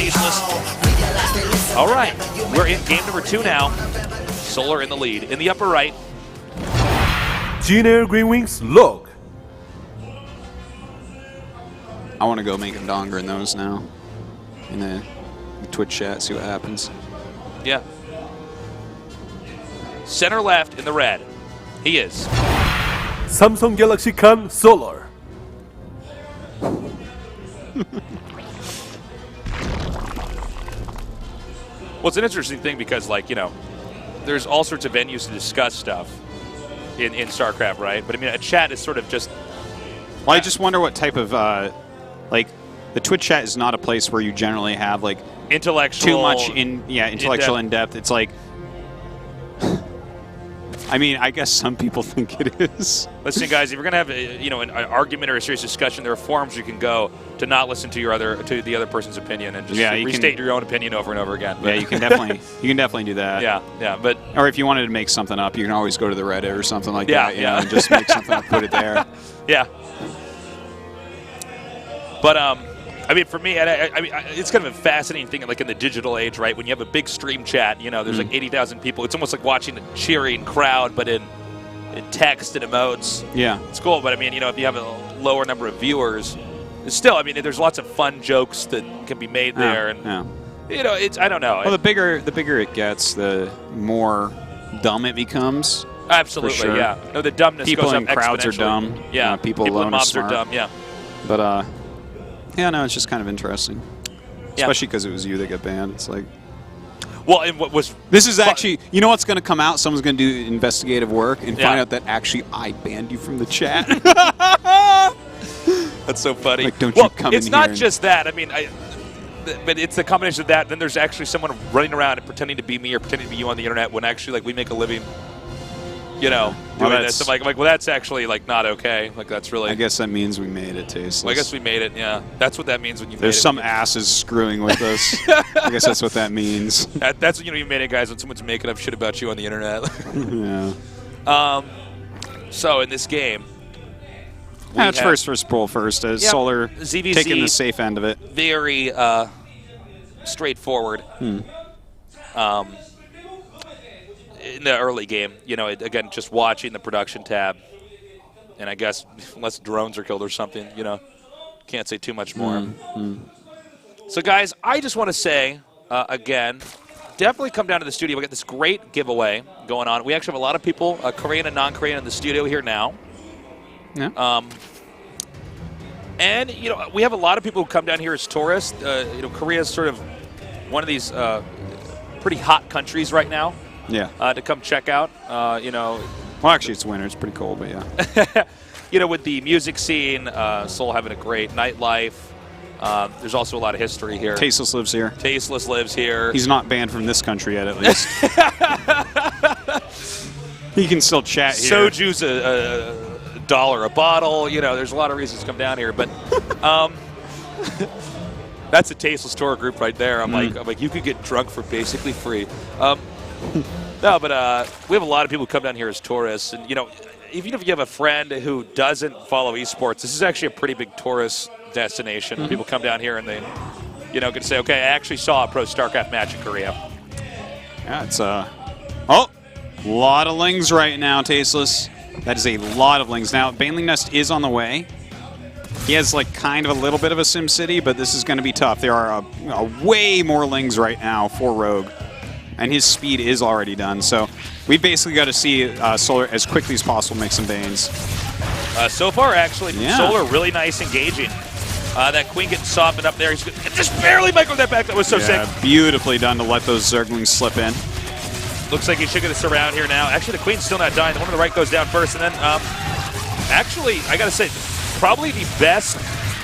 Tasteless. All right, we're in game number 2 now. Solar in the lead. In the upper right, Gene Green Wings Log. I want to go make a donger in those now. In the Twitch chat, see what happens. yeah. Center left in the red. He is. Samsung Galaxy Can Solar. Well, it's an interesting thing because, like, you know, there's all sorts of venues to discuss stuff in StarCraft, right? But I mean, a chat is sort of just. Well, I just wonder what type of, like, the Twitch chat is not a place where you generally have, like, intellectual. too much intellectual in-depth. It's like, I mean, I guess some people think it is. Listen, guys, if you're gonna have an argument or a serious discussion, there are forums you can go to not listen to the other person's opinion and just restate your own opinion over and over again. But yeah, you can definitely do that. Yeah, but or if you wanted to make something up, you can always go to the Reddit or something like that. Yeah. And just make something up, put it there. Yeah. But I mean, for me, I mean, it's kind of a fascinating thing, like in the digital age, right? When you have a big stream chat, you know, there's like 80,000 people. It's almost like watching a cheering crowd, but in text and emotes. Yeah, it's cool. But I mean, you know, if you have a lower number of viewers, it's still, I mean, there's lots of fun jokes that can be made there, and you know, it's, I don't know. Well, the bigger it gets, the more dumb it becomes. Absolutely, sure. Yeah. No, the dumbness people goes up in crowds are dumb. Yeah, people in alone mobs are smart. dumb. Yeah. But yeah, no, it's just kind of interesting, especially because it was you that got banned. It's like, well, and what was this is actually, you know, what's going to come out? Someone's going to do investigative work and find out that actually I banned you from the chat. That's so funny. Like, don't you come in it's not here just that. I mean, but it's the combination of that. Then there's actually someone running around and pretending to be me or pretending to be you on the internet when actually, like, we make a living, you know, doing this. I'm like, well, that's actually, like, not okay. Like, that's really. I guess that means we made it tasteless. Well, I guess we made it. Yeah, that's what that means when you. There's made some it. asses screwing with us. I guess that's what that means. That's when you made it, guys. When someone's making up shit about you on the internet. Yeah. So in this game. That's first pull first. Solar ZvZ taking the safe end of it. Very straightforward. In the early game, you know, again, just watching the production tab, and I guess unless drones are killed or something, you know, can't say too much more. So, guys, I just want to say, again, definitely come down to the studio. We got this great giveaway going on. We actually have a lot of people, Korean and non-Korean, in the studio here now. Yeah. And, you know, we have a lot of people who come down here as tourists. You know, Korea is sort of one of these pretty hot countries right now. Yeah. To come check out, you know. Well, actually, it's winter. It's pretty cold, but yeah. You know, with the music scene, Seoul having a great nightlife. There's also a lot of history here. Tasteless lives here. Tasteless lives here. He's not banned from this country yet, at least. He can still chat here. Soju's $1 a bottle. You know, there's a lot of reasons to come down here, but that's a Tasteless tour group right there. I'm like, you could get drunk for basically free. No, but we have a lot of people who come down here as tourists, and you know, even if you have a friend who doesn't follow esports, this is actually a pretty big tourist destination. People come down here and they, you know, can say, okay, I actually saw a pro StarCraft match in Korea. Yeah, it's a lot of lings right now, Tasteless. That is a lot of lings. Now, Baneling Nest is on the way. He has like kind of a little bit of a SimCity, but this is going to be tough. There are way more lings right now for Rogue. And his speed is already done, so we basically got to see Solar as quickly as possible make some Banes. So far, actually, Solar really nice engaging. That Queen getting softened up there. He's just barely microed that back. That was so sick. Beautifully done to let those Zerglings slip in. Looks like he should get us around here now. Actually, the Queen's still not dying. The one on the right goes down first, and then actually, I got to say, probably the best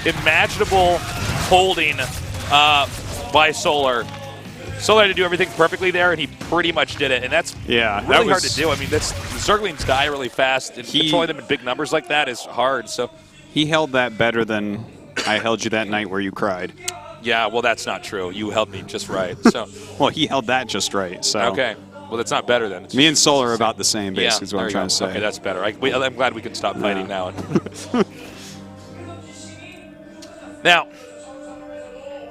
imaginable holding by Solar. Solar had to do everything perfectly there, and he pretty much did it. And that's really hard to do. I mean, the Zerglings die really fast, and controlling them in big numbers like that is hard. So he held that better than I held you that night where you cried. Yeah, well, that's not true. You held me just right. So well, he held that just right. So okay. Well, that's not better then. Me and Solar are about the same, basically, is what I'm trying to say. Okay, that's better. I'm glad we can stop fighting now. Now,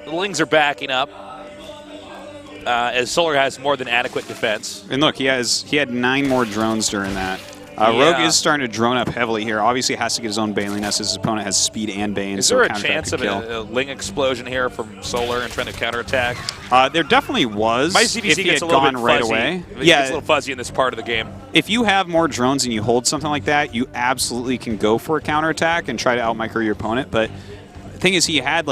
the Lings are backing up as Solar has more than adequate defense. And look, he had 9 more drones during that. Rogue is starting to drone up heavily here. Obviously, has to get his own Baneling Nest as his opponent has speed and Bane. Is there a chance of a Ling explosion here from Solar and trying to counterattack? There definitely was. My ZvZ if he gets had a little gone bit right fuzzy. away. It gets a little fuzzy in this part of the game. If you have more drones and you hold something like that, you absolutely can go for a counterattack and try to outmicro your opponent. But the thing is, he has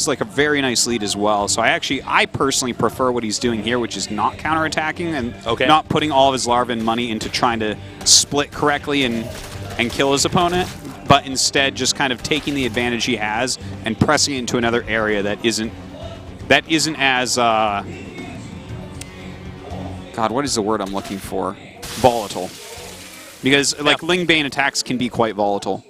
like a very nice lead as well. So I personally prefer what he's doing here, which is not counterattacking and not putting all of his larva and money into trying to split correctly and kill his opponent, but instead just kind of taking the advantage he has and pressing it into another area that isn't as God, what is the word I'm looking for? Volatile. Because like Ling Bane attacks can be quite volatile.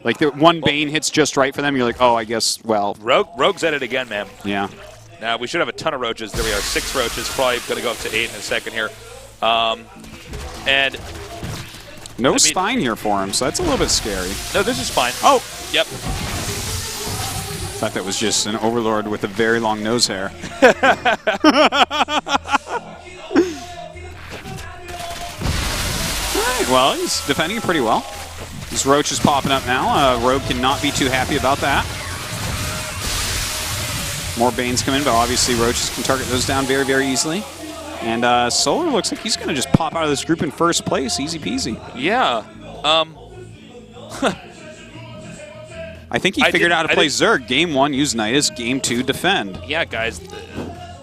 Like, the one Bane hits just right for them, you're like, oh, I guess, well. Rogue's at it again, man. Yeah. Now, we should have a ton of roaches. There we are, 6 roaches. Probably going to go up to 8 in a second here. And no Stein here for him, so that's a little bit scary. No, this is fine. Oh! Yep. Thought that was just an Overlord with a very long nose hair. All right, well, he's defending it pretty well. This Roach is popping up now. Rogue cannot be too happy about that. More Banes come in, but obviously Roaches can target those down very, very easily. And Solar looks like he's going to just pop out of this group in first place. Easy peasy. Yeah. I think he figured out how to play Zerg. Game 1, use Nidus. Game 2, defend. Yeah, guys.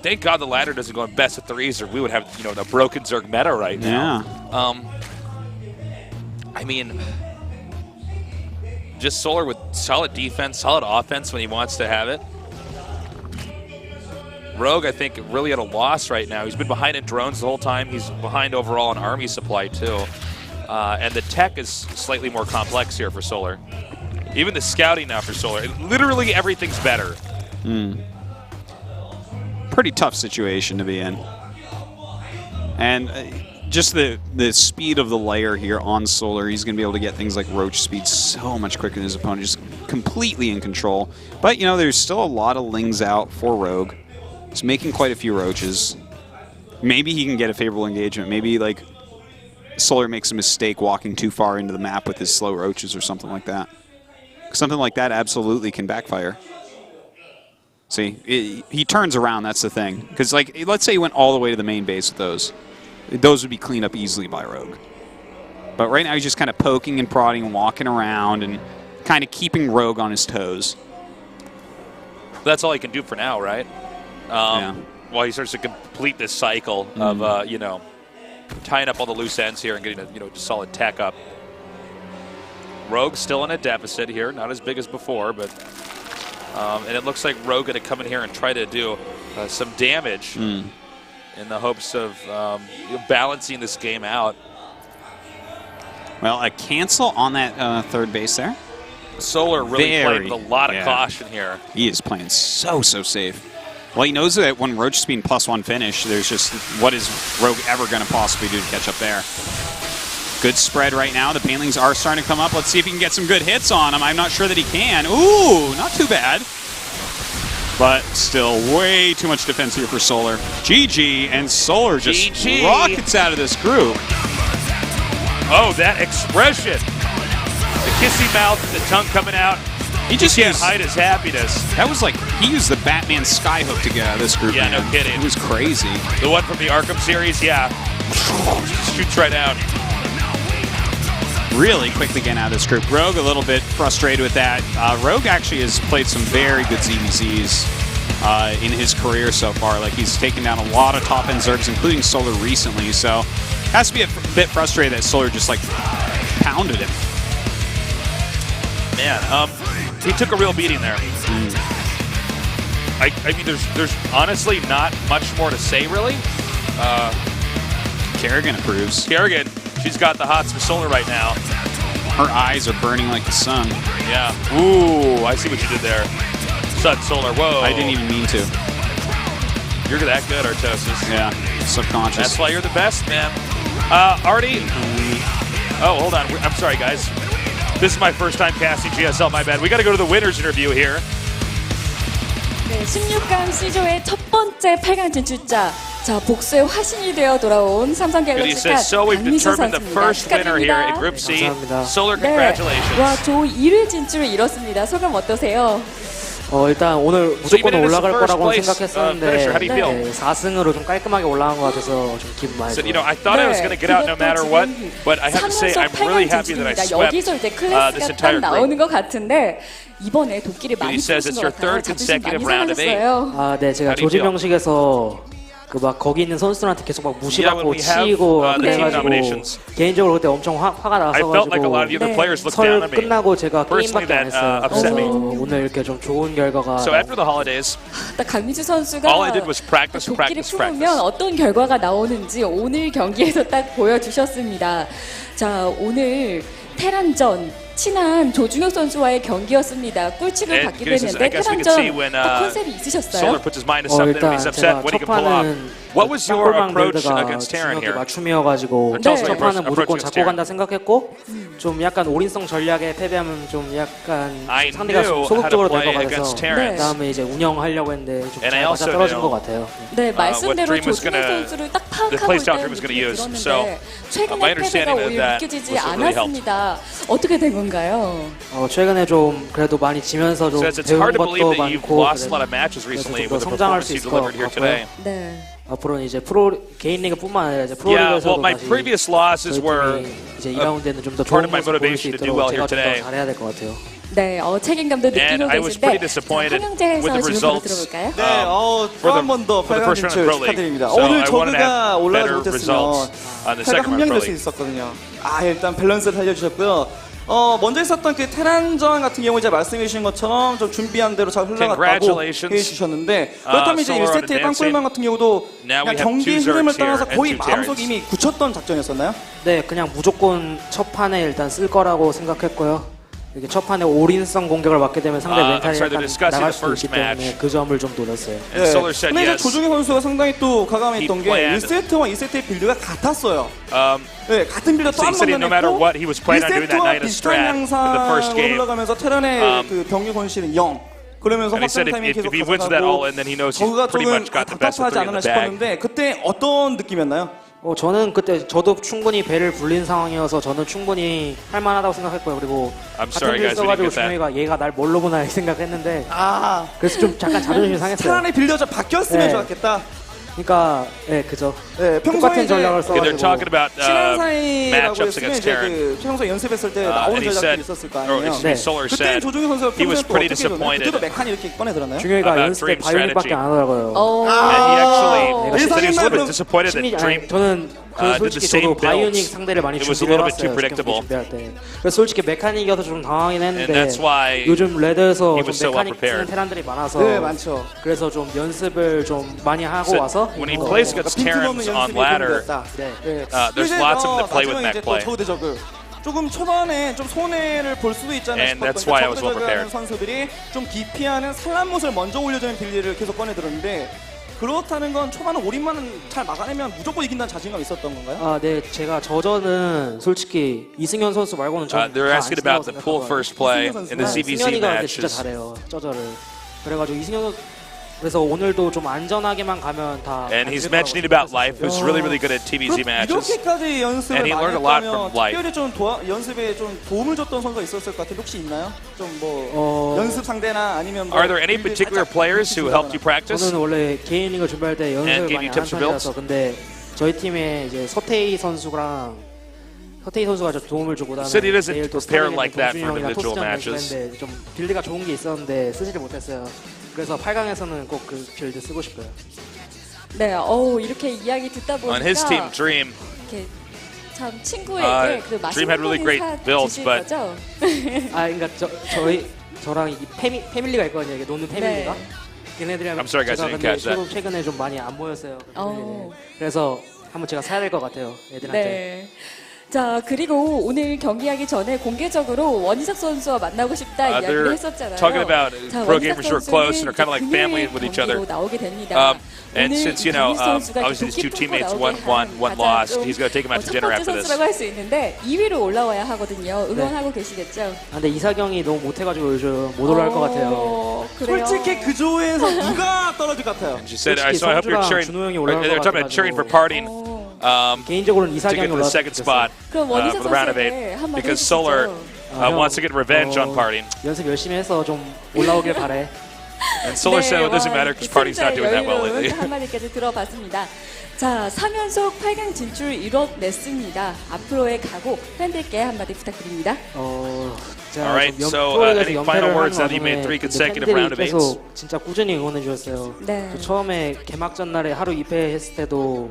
Thank God the ladder doesn't go in best of 3s, or we would have, the broken Zerg meta right now. Yeah. I mean, just Solar with solid defense, solid offense when he wants to have it. Rogue, I think, really at a loss right now. He's been behind in drones the whole time. He's behind overall in army supply, too. And the tech is slightly more complex here for Solar. Even the scouting now for Solar. Literally everything's better. Pretty tough situation to be in. And just the speed of the layer here on Solar, he's going to be able to get things like Roach speed so much quicker than his opponent, just completely in control. But, there's still a lot of Lings out for Rogue. He's making quite a few Roaches. Maybe he can get a favorable engagement. Maybe, like, Solar makes a mistake walking too far into the map with his slow Roaches or something like that. Something like that absolutely can backfire. See, he turns around, that's the thing. Because, like, let's say he went all the way to the main base with those. Those would be cleaned up easily by Rogue. But right now he's just kind of poking and prodding and walking around and kind of keeping Rogue on his toes. That's all he can do for now, right? Yeah. While he starts to complete this cycle of, tying up all the loose ends here and getting a, solid tech up. Rogue still in a deficit here, not as big as before, but and it looks like Rogue going to come in here and try to do some damage in the hopes of balancing this game out. Well, a cancel on that third base there. Solar really playing with a lot of caution here. He is playing so safe. Well, he knows that when Roach is being +1 finish, there's just, what is Rogue ever going to possibly do to catch up there? Good spread right now. The Banelings are starting to come up. Let's see if he can get some good hits on him. I'm not sure that he can. Ooh, not too bad. But still way too much defense here for Solar. GG, and Solar just rockets out of this group. Oh, that expression. The kissy mouth, the tongue coming out. He just can't hide his happiness. That was like, he used the Batman skyhook to get out of this group. Yeah, man. no kidding. It was crazy. The one from the Arkham series, yeah. Shoots right out. Really quickly getting out of this group. Rogue a little bit frustrated with that. Rogue actually has played some very good ZvZs in his career so far. Like, he's taken down a lot of top-end Zergs, including Solar recently. So has to be a bit frustrated that Solar just, like, pounded him. Man, he took a real beating there. I mean, there's honestly not much more to say, really. Kerrigan approves. Kerrigan, she's got the hots for Solar right now. Her eyes are burning like the sun. Yeah. Ooh, I see what you did there. Sun, Solar, whoa. I didn't even mean to. You're that good, Artosis. Yeah, subconscious. That's why you're the best, man. Artie. Oh, hold on. I'm sorry, guys. This is my first time casting GSL, my bad. We got to go to the winners interview here. 네, 16강 C조의 첫 번째 8강 진출자. 자, 복수의 화신이 되어 돌아온 삼성 Good, he 갤럭시카 says, so we've 강민수 determined the 선수입니다. first winner here in 축하드립니다. Group C. 감사합니다. Solar, 네, congratulations. 와, 조 1위 진출을 이뤘습니다. 소감 어떠세요? 일단 오늘 So you've 무조건 been in 올라갈 this 거라고 first place, 생각했었는데 finisher. How do you feel? 네, 4승으로 좀 깔끔하게 올라간 것 같아서 좀 기분 많이 Said, 좋아요. I thought I was going to get out no matter what, but I have to say I'm really happy that I swept 여기서 이제 this 클래스가 딱 entire 나오는 group. 것 같은데 이번에 도끼를 많이 He says 푸신 it's 것 your 같아요. third 자존심 많이 consecutive round of 8. 상하셨어요. 네, 제가 How do you feel? 조지명식에서 그 막 거기 있는 선수들한테 계속 막 Yeah, when 무시받고 we have, 치이고 the team 그래가지고 nominations. 개인적으로 그때 엄청 화가 I felt like a lot of the 나서가지고 other players looked 설 down on me. 끝나고 제가 Personally, 게임밖에 안 that 했어요. upset me. 그래서 오늘 이렇게 좀 좋은 결과가 So after the holidays, 딱 강민수 선수가 all I did was practice, 도끼를 practice, 풀으면 practice. 어떤 결과가 나오는지 오늘 경기에서 딱 보여주셨습니다. 자, 오늘 테란전 친한 조중혁 선수와의 경기였습니다. 꿀칙을 And 받기도 here's this, 했는데 I guess we could see 테란전 when 딱 컨셉이 있으셨어요? Solar puts his mind to something and 일단 he's upset 제가 when he 첫 can pull off. 판은 What was your 땅볼망 approach 빌드가 against Terran 중력이 here? 맞춤이어가지고 Tell us 네. your 첫 판은 approach 무조건 against 잡고 Terran. 간다 생각했고 좀 약간 올인성 전략에 패배하면 좀 약간 I 상대가 knew how to 소극적으로 될 play 것 against 같아서 Terran. 네. 그다음에 이제 운영하려고 했는데 좀 And I 잘 also 맞아 떨어진 knew, 것 같아요. 네, 말씀대로 Dream was 조중혁 gonna- 선수를 딱 the 파악하고 playstyle 있다는 Dream was gonna 느낌이 use. 들었는데 So, 최근에 my 패배가 understanding of 오히려 that 느껴지지 was really helped. 않았습니다. 어떻게 된 건가요? 최근에 좀 그래도 많이 지면서 좀 Says it's 배운 hard to believe 것도 that you've 많고 lost a lot of matches recently 좀 with 더 the 성장할 performance 수 you 있을 것 delivered here 같고요. today. 네. 앞으로는 이제 개인 리그뿐만 아니라 이제 Yeah, well, 프로리그에서도 my 다시 previous losses 저희 were 팀이 이제 2라운드에는 좀 더 part 좋은 of my 모습 보일 수 motivation to do 있도록 well 제가 here 좀 더 today. 잘해야 될 것 같아요. 네, 책임감도 느끼고 And I was pretty 계신데 disappointed 황영재 with 해설 the 질문 results. 들어볼까요? 네, for the- 또 한 번 더 for the 8강 first round of 진출 Pro League. 축하드립니다. So 오늘 I wanted to 저그가 have 올라가지 better 못했으면 results on the 8강 second round 합류될 Pro 수 League. 있었거든요. 일단 밸런스를 살려주셨고요. 먼저 있었던 그 테란전 같은 경우 이제 말씀해 주신 것처럼 좀 준비한 대로 잘 흘러갔다고 Congratulations. 해주셨는데 그렇다면 이제 Solar on 1세트의 advancing. 빵꿀망 같은 경우도 Now we 그냥 have 경기 two 흐름을 Zergs here 따라서 and 거의 two 마음속 Terrans. 이미 굳혔던 작전이었었나요? 네, 그냥 무조건 첫 판에 일단 쓸 거라고 생각했고요. 이게 첫 판에 올인성 공격을 맞게 되면 상대 I'm 멘탈이 sorry, they're 약간 discussing 나갈 the 수도 first 있기 때문에 match. 그 점을 좀 노렸어요. And Solar said 근데 이제 yes. 조중현 선수가 상당히 또 가감했던 He 게 planned- 1세트와 2세트의 빌드가 같았어요. 네, 같은 빌드 So he 또한 said 번 no matter 냈고 what, he was planning on doing that 1세트와 night of 비슷한 strat in the first 양상으로 game. 올라가면서 테란의 그 병력 손실은 0. 그러면서 And he said 확장 타이밍 if 계속 he wins that all 가져가고 in, then he knows he's 저그가 pretty 조금 much got the best of 답답하지 three in 않았나 the bag. 싶었는데 그때 어떤 느낌이었나요? 저는 그때 저도 충분히 배를 불린 상황이어서 저는 충분히 할만하다고 생각했고요. 그리고 I'm 같은 sorry, 빌 guys, we didn't 써가지고 get that. 준영이가 얘가 날 뭘로 보나 생각했는데 그래서 좀 잠깐 자존심이 상했어요. 테란의 빌드가 좀 바뀌었으면 네. 좋았겠다. 그러니까 그죠. 네, 평소에 똑같은 이제 전략을 Okay, they're talking 써가지고 about 친한 사이라고 matchups 했으면 against 이제 Terran. 그 평소 연습했을 때 나오는 And he 전략들이 said, 있었을 거 or 아니에요. excuse me, 네. Solar 그때 said 조중현 선수가 he was 평소에 또 pretty 어떻게 그러나요? disappointed. 그때도 메카니 이렇게 꺼내들었나요? 준영이가 about 연습 때 Dream 바이올린밖에 strategy. 안 하더라고요. And he actually 내가 said he was a little bit disappointed that 심리, Dream 저는 그 did the 솔직히 same 저도 바이오닉 builds. 상대를 많이 It was a 준비를 little bit too 해봤어요. predictable. 준비할 때. 그래서 솔직히 메카닉이어서 좀 당황하긴 했는데 And that's why 요즘 레드에서 he 좀 was so well 메카닉 쓰는 prepared. 테란들이 많아서 네, 많죠. 그래서 좀 연습을 좀 많이 하고 So 와서 when he 이거- plays against Terrans on ladder, 네. there's lots of them to play with 나중에 mech 이제 또 play. 저그 대 저그 조금 초반에 좀 손해를 볼 수도 있잖아요. And that's why I was well prepared. 선수들이 좀 기피하는 산란못을 먼저 올려주는 빌드를 계속 꺼내들었는데 그렇다는 건 초반에 올인만은 잘 막아내면 무조건 이긴다는 자신감이 있었던 건가요? 네, 제가 저전은 솔직히 이승현 선수 말고는 they're asking about the pool first play in the ZvZ 승현이가 근데 진짜 matches. 잘해요, 저저를. 그래가지고 이승현 선수 그래서 오늘도 좀 안전하게만 가면 다. And he's mentioning about life, who's really, really good at TVZ matches. 이렇게까지 연습을 And he 많이 learned a lot 했다면 from life. 특별히 좀 연습에 좀 도움을 줬던 선수가 있었을 것 같은데 혹시 있나요? 좀 뭐 연습 상대나 아니면 뭐 Are there any particular players who helped you practice? 저는 원래 개인 리그 준비할 때 And 연습을 gave 많이 you 하는 tips for builds? 편이라서 근데 저희 팀에 이제 서태희 선수가 저 도움을 주고 그다음에 Said he doesn't 내일 또 prepare 스타일링 like that for 동준이 형이랑 individual 토스전 matches. 연습했는데 좀 빌드가 좋은 게 있었는데 쓰지를 못했어요. 그래서 8강에서는 꼭 그 빌드 쓰고 싶어요. 네, 이렇게 이야기 듣다 보니까 On his team, Dream, 이렇게 참 친구에게 그 Dream had really 맛있는 great 사 builds, 주실 but- 거죠? 그러니까 저랑 이 패밀리가 있거든요. 이게 노는 패밀리가. 네. 걔네들이랑 I'm sorry, guys, 제가 I didn't 근데 catch that. 서로 최근에 좀 많이 안 모였어요. 그 어. 패밀리는. 그래서 한번 제가 사야 될 것 같아요. 애들한테. 네. 자, 그리고 오늘 경기하기 전에 공개적으로 원희석 선수와 만나고 싶다 이야기를 they're 했었잖아요. talking about 자, pro 원희석 gamers who are close and are kind of like family with each other. 경기로 나오게 됩니다. And 오늘 since, you know, 이강인 선수가 obviously these two 기록 teammates, 나오게 one won, 한 one 가장 lost. 좀 He's going to take him out to 첫 dinner 번째 after this. 선수라고 할 수 있는데 2위로 올라와야 하거든요. 응원하고 계시겠죠? 아, 근데 이사경이 너무 못해가지고 요즘 못 올라갈 것 같아요. 그래요? 솔직히 그 조에서 누가 떨어질 것 같아요? She said, 솔직히 so I hope you're 성주랑 cheering. 준호 형이 Or 올라갈 they're 것 talking about cheering for 같아가지고. parting 개인적으로는 to 이사경이 get to the 올라갔으면 second 좋겠어요. spot 그럼 원희석 for the round of 선수에게 8 한마디 because 해주시죠. Solar 형, wants to get revenge on parting. 연습 열심히 해서 좀 올라오길 바래. And Solar said it doesn't matter because parting's not doing that well 여유로운 lately. 한마디까지 들어봤습니다. 자, 3연속 8강 진출 이뤄냈습니다. 앞으로의 각오 팬들께 한마디 부탁드립니다. All right, so any final words now that you made 3 consecutive round of 8s? 계속 진짜 꾸준히 응원해 주셨어요. 네. 저 처음에 개막전 날에 하루 2패했을 때도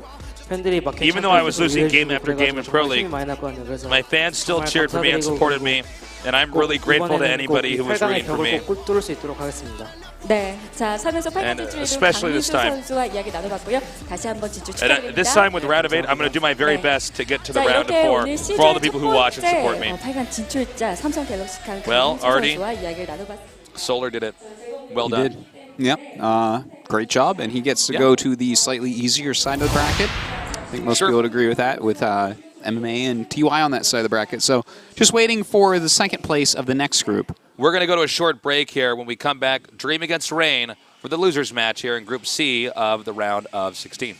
팬들이 막 Even though I was losing game after game in Pro League, 많이 났거든요. 그래서 My fans still 정말 cheered for me and 감사드리고 supported me, and I'm really grateful to anybody who was rooting for me. 꼭 뚫을 수 있도록 하겠습니다. 네, 자 3연속 8강 And 진출을 especially 강민수 this time. 선수와 이야기 나눠봤고요. 다시 한번 진출 And 축하드립니다. this time with the round of 8, I'm going to do my very 네. best to get to the 자, round of 이렇게 4 오늘 for all the 시즌 people 첫 who watch and support me. 번째 8강 진출자 삼성 갤럭시 칸 Well, 강민수 already- 선수와 이야기를 나눠봤습니다. Solar did it. Well He done. did. Yep. Great job, and he gets to Yeah. go to the slightly easier side of the bracket. I think most Sure. people would agree with that, with MMA and TY on that side of the bracket. So just waiting for the second place of the next group. We're going to go to a short break here. When we come back, Dream against Rain for the losers match here in Group C of the round of 16.